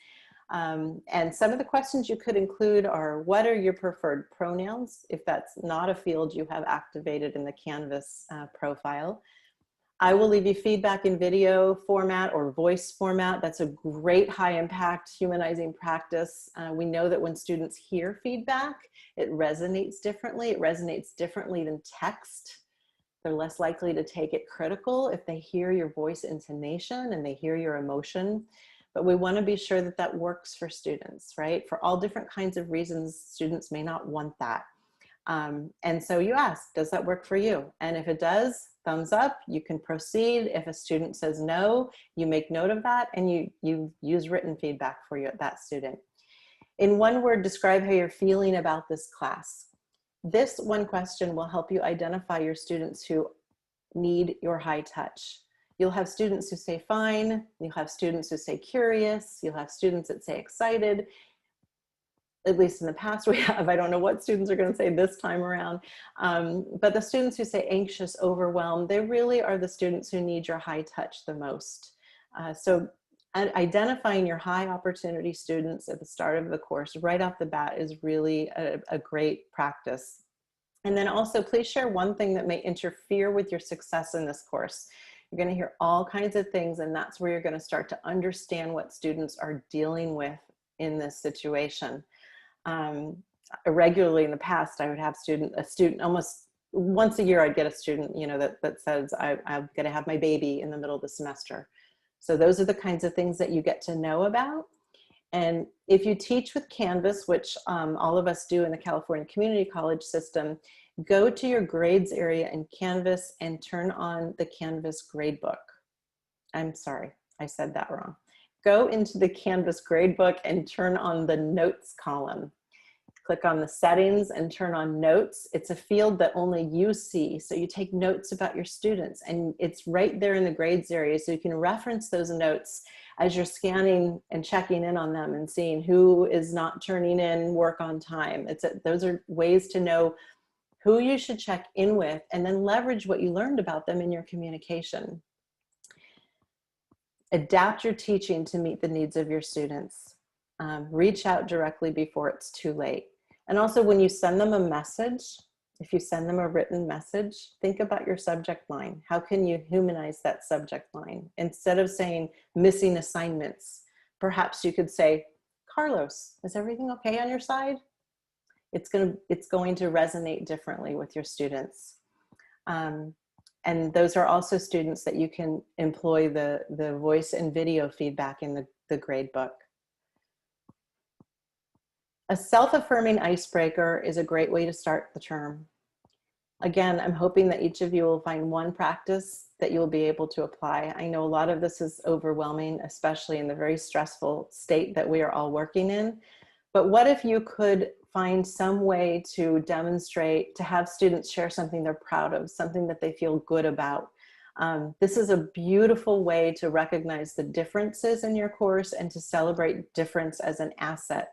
And some of the questions you could include are, what are your preferred pronouns? If that's not a field you have activated in the Canvas profile. I will leave you feedback in video format or voice format. That's a great high impact humanizing practice. We know that when students hear feedback, it resonates differently. It resonates differently than text. They're less likely to take it critical if they hear your voice intonation and they hear your emotion. But we want to be sure that that works for students, right? For all different kinds of reasons, students may not want that. And so you ask, does that work for you? And if it does, thumbs up, you can proceed. If a student says no, you make note of that and you use written feedback for that student. In one word, describe how you're feeling about this class. This one question will help you identify your students who need your high touch. You'll have students who say fine, you'll have students who say curious, you'll have students that say excited. At least in the past we have. I don't know what students are going to say this time around. But the students who say anxious, overwhelmed, they really are the students who need your high touch the most. So identifying your high opportunity students at the start of the course right off the bat is really a great practice. And then also please share one thing that may interfere with your success in this course. You're going to hear all kinds of things, and that's where you're going to start to understand what students are dealing with in this situation. Regularly in the past, I would have a student almost once a year, I'd get a student, you know, that says, I'm going to have my baby in the middle of the semester. So those are the kinds of things that you get to know about. And if you teach with Canvas, which all of us do in the California Community College system, go to your grades area in Canvas and turn on the Canvas gradebook. I'm sorry, I said that wrong. Go into the Canvas gradebook and turn on the notes column. Click on the settings and turn on notes. It's a field that only you see. So you take notes about your students, and it's right there in the grades area. So you can reference those notes as you're scanning and checking in on them and seeing who is not turning in work on time. Those are ways to know who you should check in with, and then leverage what you learned about them in your communication. Adapt your teaching to meet the needs of your students. Reach out directly before it's too late. And also when you send them a message, if you send them a written message, think about your subject line. How can you humanize that subject line? Instead of saying missing assignments, perhaps you could say, Carlos, is everything okay on your side? It's going to resonate differently with your students. And those are also students that you can employ the voice and video feedback in the grade book. A self-affirming icebreaker is a great way to start the term. Again, I'm hoping that each of you will find one practice that you'll be able to apply. I know a lot of this is overwhelming, especially in the very stressful state that we are all working in. But what if you could find some way to demonstrate, to have students share something they're proud of, something that they feel good about. This is a beautiful way to recognize the differences in your course and to celebrate difference as an asset.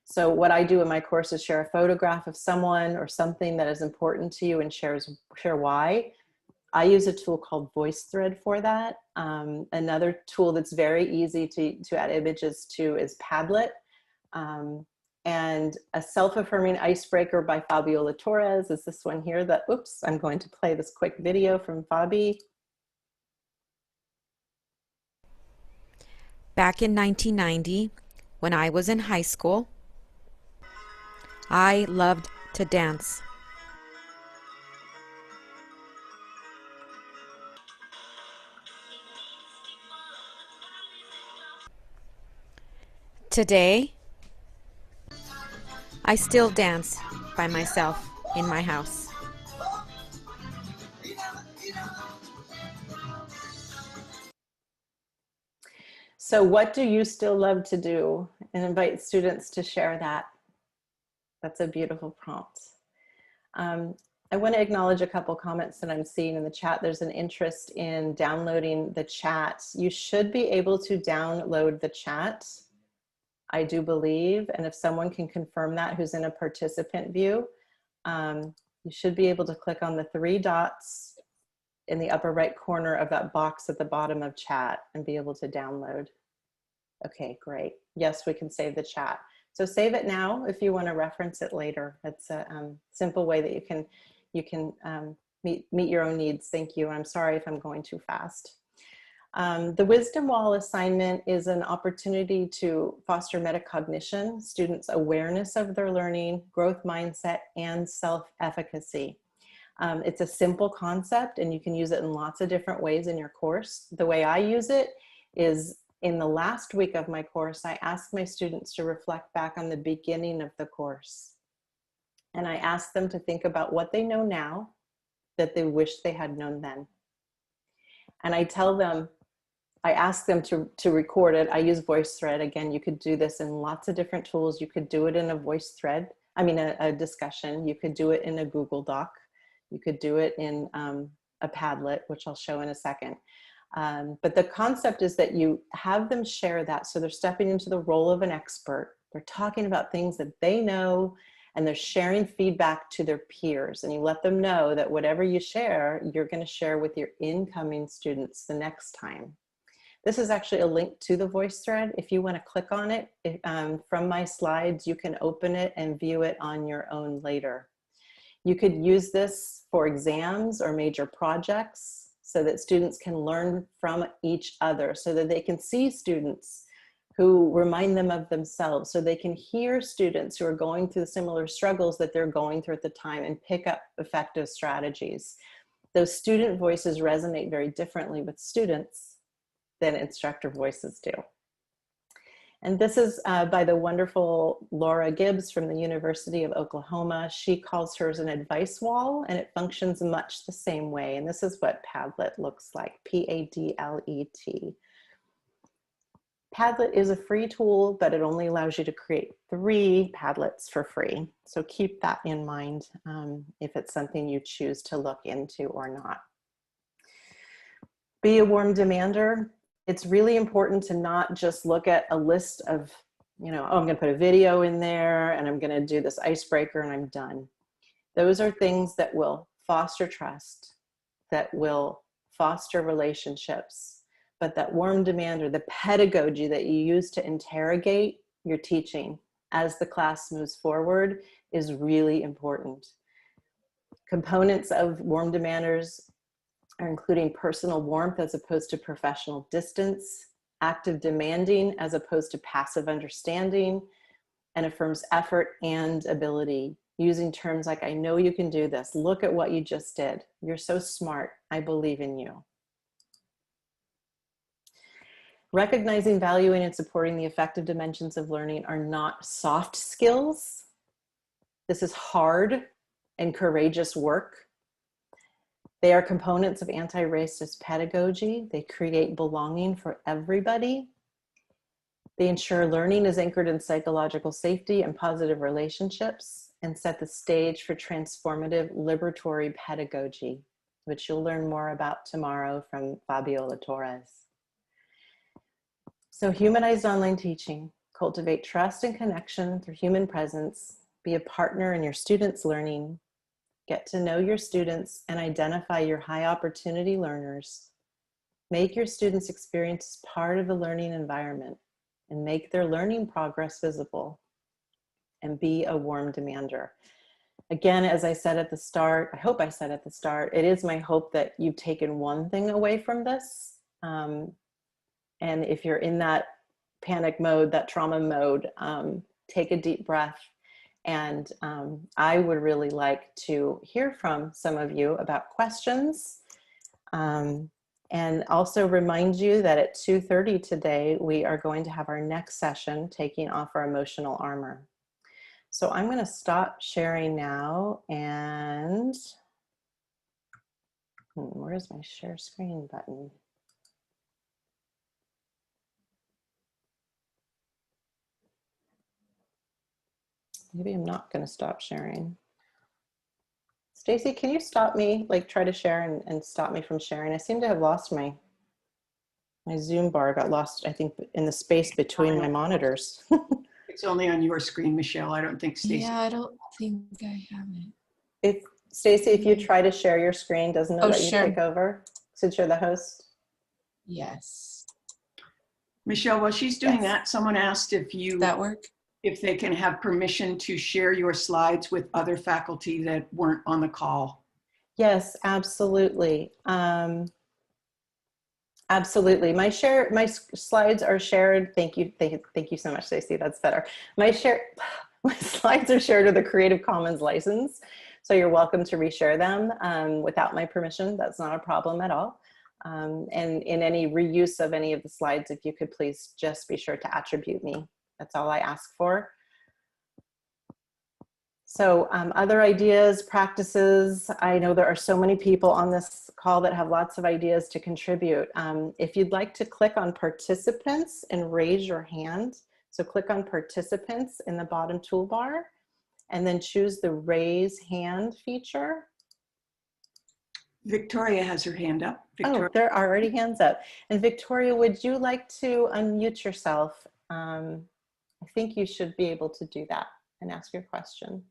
So what I do in my course is share a photograph of someone or something that is important to you and share why. I use a tool called VoiceThread for that. Another tool that's very easy to add images to is Padlet. And a self-affirming icebreaker by Fabiola Torres is this one here that, oops, I'm going to play this quick video from Fabi. Back in 1990, when I was in high school, I loved to dance. Today, I still dance by myself in my house. So what do you still love to do? And invite students to share that. That's a beautiful prompt. I want to acknowledge a couple comments that I'm seeing in the chat. There's an interest in downloading the chat. You should be able to download the chat, I do believe, and if someone can confirm that who's in a participant view, you should be able to click on the 3 dots in the upper right corner of that box at the bottom of chat and be able to download. Okay, great. Yes, we can save the chat. So save it now if you want to reference it later. It's a simple way that you can meet your own needs. Thank you. I'm sorry if I'm going too fast. The Wisdom Wall assignment is an opportunity to foster metacognition, students' awareness of their learning, growth mindset, and self-efficacy. It's a simple concept and you can use it in lots of different ways in your course. The way I use it is in the last week of my course, I ask my students to reflect back on the beginning of the course. And I ask them to think about what they know now that they wish they had known then. And I tell them, I ask them to record it. I use VoiceThread. Again, you could do this in lots of different tools. You could do it in a VoiceThread. I mean, a discussion. You could do it in a Google Doc. You could do it in a Padlet, which I'll show in a second. But the concept is that you have them share that. So they're stepping into the role of an expert. They're talking about things that they know, and they're sharing feedback to their peers. And you let them know that whatever you share, you're going to share with your incoming students the next time. This is actually a link to the VoiceThread. If you want to click on it from my slides, you can open it and view it on your own later. You could use this for exams or major projects so that students can learn from each other, so that they can see students who remind them of themselves, so they can hear students who are going through the similar struggles that they're going through at the time and pick up effective strategies. Those student voices resonate very differently with students than instructor voices do. And this is by the wonderful Laura Gibbs from the University of Oklahoma. She calls hers an advice wall, and it functions much the same way. And this is what Padlet looks like, P-A-D-L-E-T. Padlet is a free tool, but it only allows you to create 3 Padlets for free. So keep that in mind if it's something you choose to look into or not. Be a warm demander. It's really important to not just look at a list of, oh, I'm going to put a video in there and I'm going to do this icebreaker and I'm done. Those are things that will foster trust, that will foster relationships, but that warm demander, the pedagogy that you use to interrogate your teaching as the class moves forward is really important. Components of warm demanders are including personal warmth as opposed to professional distance, active demanding as opposed to passive understanding, and affirms effort and ability, using terms like, I know you can do this. Look at what you just did. You're so smart. I believe in you. Recognizing, valuing, and supporting the effective dimensions of learning are not soft skills. This is hard and courageous work. They are components of anti-racist pedagogy. They create belonging for everybody. They ensure learning is anchored in psychological safety and positive relationships, and set the stage for transformative liberatory pedagogy, which you'll learn more about tomorrow from Fabiola Torres. So humanized online teaching, cultivate trust and connection through human presence, be a partner in your students' learning, get to know your students and identify your high opportunity learners. Make your students' experience part of the learning environment and make their learning progress visible. And be a warm demander. Again, as I said at the start, I hope I said at the start, it is my hope that you've taken one thing away from this. And if you're in that panic mode, that trauma mode, take a deep breath. And I would really like to hear from some of you about questions. And also remind you that at 2:30 today, we are going to have our next session, taking off our emotional armor. So I'm going to stop sharing now, and where's my share screen button? Maybe I'm not going to stop sharing. Stacy, can you stop me, like try to share and stop me from sharing? I seem to have lost my Zoom bar, got lost, I think, in the space between my monitors. It's only on your screen, Michelle. I don't think Stacy. Yeah, I don't think I have it. If Stacy, if you try to share your screen, doesn't it let you take over since you're the host? Yes. Michelle, while she's doing that, someone asked if Does that work? If they can have permission to share your slides with other faculty that weren't on the call. Yes, absolutely. Absolutely. My slides are shared. Thank you so much, Stacey. That's better. My slides are shared with a Creative Commons license, so you're welcome to reshare them without my permission. That's not a problem at all. And in any reuse of any of the slides, if you could please just be sure to attribute me. That's all I ask for. So other ideas, practices, I know there are so many people on this call that have lots of ideas to contribute. If you'd like to click on participants and raise your hand, so click on participants in the bottom toolbar and then choose the raise hand feature. Victoria has her hand up. Victoria. Oh, there are already hands up. And Victoria, would you like to unmute yourself? I think you should be able to do that and ask your question.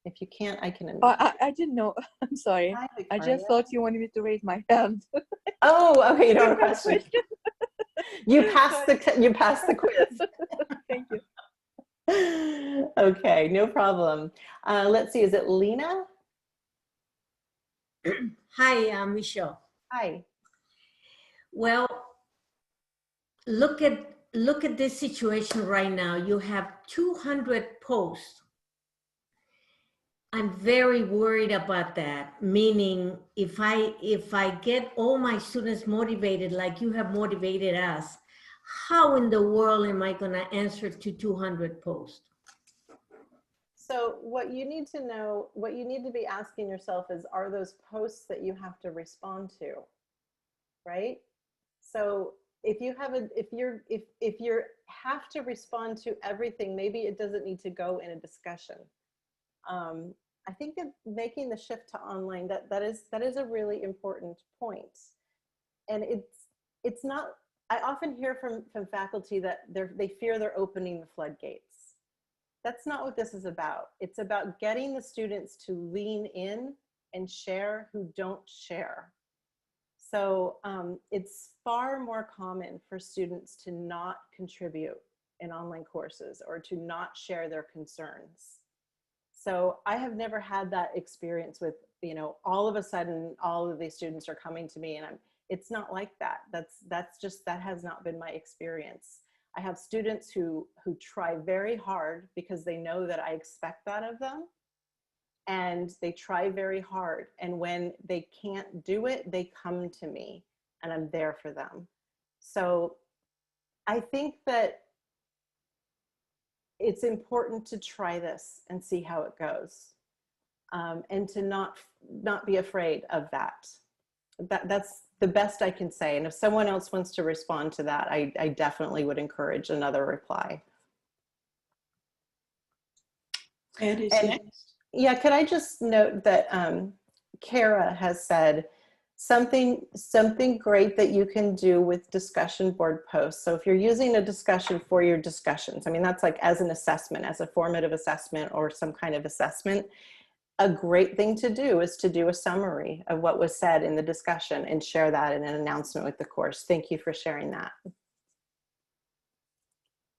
If you can't, I can unmute. I didn't know. I'm sorry. Hi, I just thought you wanted me to raise my hand. Oh, okay. You don't have a question. You passed the quiz. Thank you. Okay, no problem. Let's see. Is it Lena? Hi, I'm Michelle. Hi. Well, look at this situation right now. You have 200 posts. I'm very worried about that. Meaning, if I get all my students motivated like you have motivated us, how in the world am I going to answer to 200 posts? So what you need to know, what you need to be asking yourself is, are those posts that you have to respond to, right? So if you have if you have to respond to everything, maybe it doesn't need to go in a discussion. I think that making the shift to online, that is a really important point. And it's not, I often hear from faculty that they fear they're opening the floodgates. That's not what this is about. It's about getting the students to lean in and share who don't share. So it's far more common for students to not contribute in online courses or to not share their concerns. So I have never had that experience with, you know, all of a sudden, all of these students are coming to me, and it's not like that. That has not been my experience. I have students who try very hard because they know that I expect that of them, and they try very hard. And when they can't do it, they come to me and I'm there for them. So I think that it's important to try this and see how it goes, and to not be afraid of that. That's the best I can say. And if someone else wants to respond to that, I definitely would encourage another reply. Ed is next. Yeah, could I just note that Kara has said something great that you can do with discussion board posts. So if you're using a discussion for your discussions, I mean, that's like as an assessment, as a formative assessment or some kind of assessment, a great thing to do is to do a summary of what was said in the discussion and share that in an announcement with the course. Thank you for sharing that.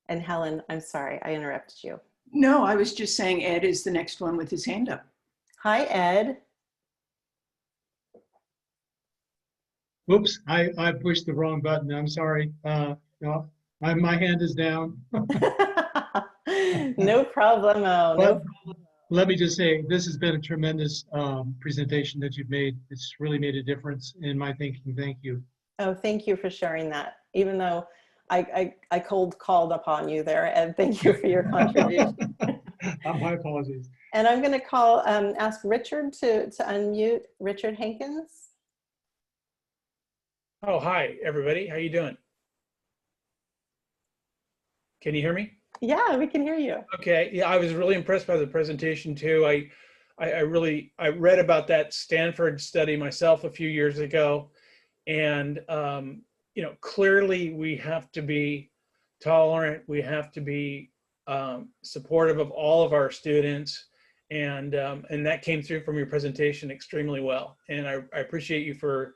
And Helen, I'm sorry, I interrupted you. No, I was just saying Ed is the next one with his hand up. Hi, Ed. Oops, I pushed the wrong button. I'm sorry. No, my hand is down. No problemo. No problem. Let me just say, this has been a tremendous presentation that you've made. It's really made a difference in my thinking. Thank you. Oh, thank you for sharing that. Even though I cold called upon you there, Ed, thank you for your contribution. My apologies. And I'm going to ask Richard to unmute. Richard Hankins. Oh, hi, everybody. How you doing? Can you hear me? Yeah, we can hear you. Okay. Yeah, I was really impressed by the presentation too. I read about that Stanford study myself a few years ago, and you know, clearly we have to be tolerant. We have to be supportive of all of our students, and that came through from your presentation extremely well. And I appreciate you for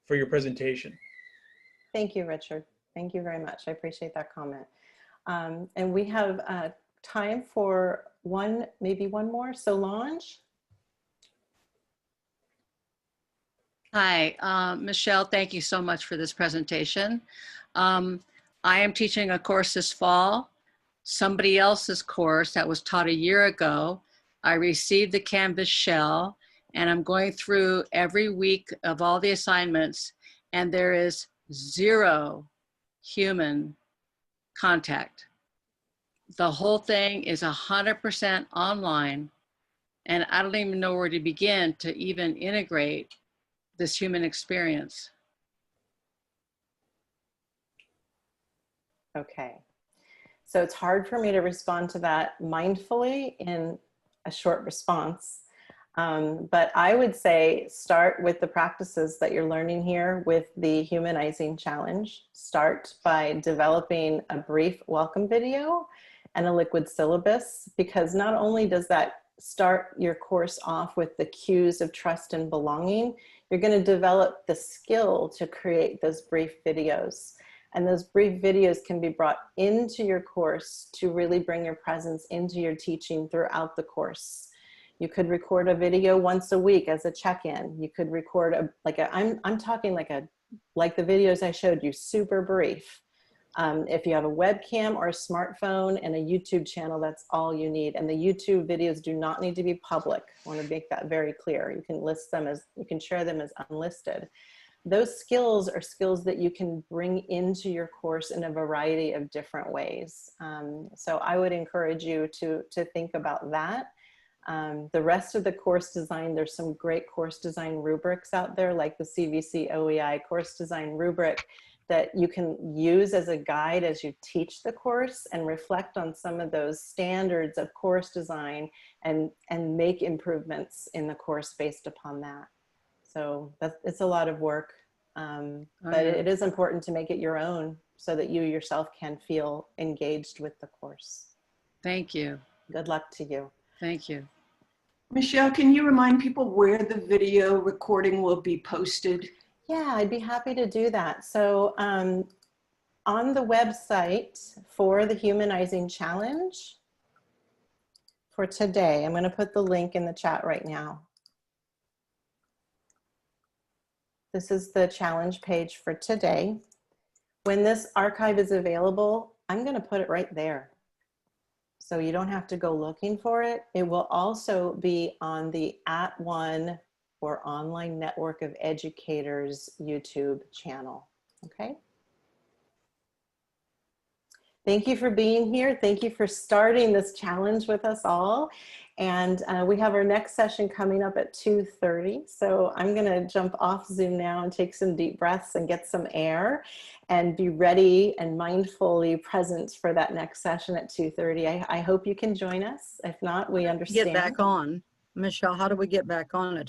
your presentation. Thank you, Richard. Thank you very much. I appreciate that comment. And we have time for maybe one more. Solange. Hi, Michelle, thank you so much for this presentation. I am teaching a course this fall, somebody else's course that was taught a year ago. I received the Canvas shell, and I'm going through every week of all the assignments, and there is 0 human contact. The whole thing is 100% online, And I don't even know where to begin to even integrate this human experience. Okay. So it's hard for me to respond to that mindfully in a short response. But I would say start with the practices that you're learning here with the Humanizing Challenge. Start by developing a brief welcome video and a liquid syllabus, because not only does that start your course off with the cues of trust and belonging, you're going to develop the skill to create those brief videos. And those brief videos can be brought into your course to really bring your presence into your teaching throughout the course. You could record a video once a week as a check-in. You could record I'm talking like the videos I showed you, super brief. If you have a webcam or a smartphone and a YouTube channel, that's all you need. And the YouTube videos do not need to be public. I want to make that very clear. You can list them as, you can share them as unlisted. Those skills are skills that you can bring into your course in a variety of different ways. So I would encourage you to think about that. The rest of the course design, there's some great course design rubrics out there, like the CVC-OEI course design rubric, that you can use as a guide as you teach the course and reflect on some of those standards of course design and make improvements in the course based upon that. So it's a lot of work, but it is important to make it your own so that you yourself can feel engaged with the course. Thank you. Good luck to you. Thank you. Michelle, can you remind people where the video recording will be posted? Yeah, I'd be happy to do that. So on the website for the Humanizing Challenge for today, I'm going to put the link in the chat right now. This is the challenge page for today. When this archive is available, I'm going to put it right there. So you don't have to go looking for it. It will also be on the @ONE or Online Network of Educators YouTube channel. Okay. Thank you for being here. Thank you for starting this challenge with us all. And we have our next session coming up at 2:30. So I'm going to jump off Zoom now and take some deep breaths and get some air and be ready and mindfully present for that next session at 2:30. I hope you can join us. If not, we understand. Get back on. Michelle, how do we get back on it?